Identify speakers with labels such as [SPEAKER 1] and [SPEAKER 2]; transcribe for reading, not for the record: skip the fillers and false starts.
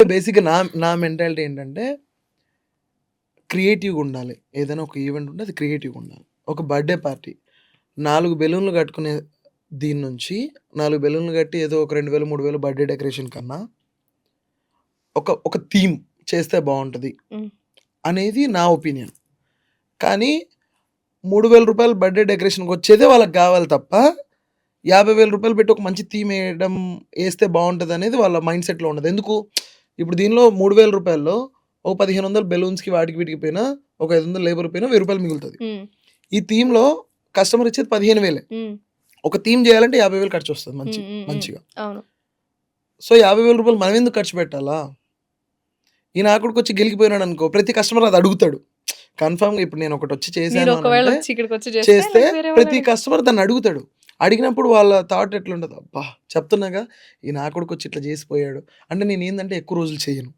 [SPEAKER 1] బేసిక్‌గా నా మెంటాలిటీ ఏంటంటే క్రియేటివ్‌గా ఉండాలి. ఏదైనా ఒక ఈవెంట్ ఉంటే అది క్రియేటివ్‌గా ఉండాలి. ఒక బర్త్‌డే పార్టీ 4 బెలూన్లు కట్టుకునే దీని నుంచి 4 బెలూన్లు కట్టి ఏదో ఒక 2000, 3000 బర్త్‌డే డెకరేషన్ కన్నా ఒక థీమ్ చేస్తే బావుంటది
[SPEAKER 2] హ్మ్.
[SPEAKER 1] అనేది నా ఒపీనియన్. కానీ రూ. 3000 బర్త్‌డే డెకరేషన్‌కొచ్చేదే వాళ్ళకి గావాలి తప్ప, రూ. 50,000 పెట్టి ఒక మంచి థీమ్ ఏస్తే బావుంటదనేది వాళ్ళ మైండ్ సెట్‌లో ఉండదు. ఎందుకు? ఇప్పుడు దీనిలో రూ. 3000లో ఒక 1500 బెలూన్స్‌కి వాటికి వీటికి పోయినా, ఒక 500 లేబర్‌కి పోయినా రూ. 1000 మిగులుతది.
[SPEAKER 2] హ్మ్.
[SPEAKER 1] ఈ థీమ్‌లో కస్టమర్ ఇచ్చేది 15,000.
[SPEAKER 2] హ్మ్.
[SPEAKER 1] ఒక థీమ్ జేయాలంటే 50,000 ఖర్చొస్తది
[SPEAKER 2] హ్మ్. హ్మ్. హ్మ్.
[SPEAKER 1] మంచిగా.
[SPEAKER 2] అవును.
[SPEAKER 1] సో, రూ. 50,000 మనమెందుకు ఖర్చు పెట్టాలా? ఈ నా కొడుకొచ్చి గెలికిపోయినాడనుకో, ప్రతి కస్టమర్ అది అడుగుతాడు. కన్ఫర్మ్‌గా ఇప్పుడు నేనొకటొచ్చి
[SPEAKER 2] మీరు
[SPEAKER 1] చేశాను
[SPEAKER 2] ఒకవేళ
[SPEAKER 1] అనంటే,
[SPEAKER 2] వచ్చి ఇక్కడికొచ్చి చేస్తే
[SPEAKER 1] చేస్తే
[SPEAKER 2] లేకపోతే వేరే వాళ్ళు
[SPEAKER 1] ప్రతి కస్టమర్ దాన్నడుగుతాడు. అడిగినప్పుడు వాళ్ళ థాట్ ఎట్లుంటది, అబ్బా! చెప్తున్నాగా ఈ నా కొడుకొచ్చి ఇట్లా జేసిపోయాడు. అంటే నేనేందంటే ఎక్కువ రోజులు చెయ్యను.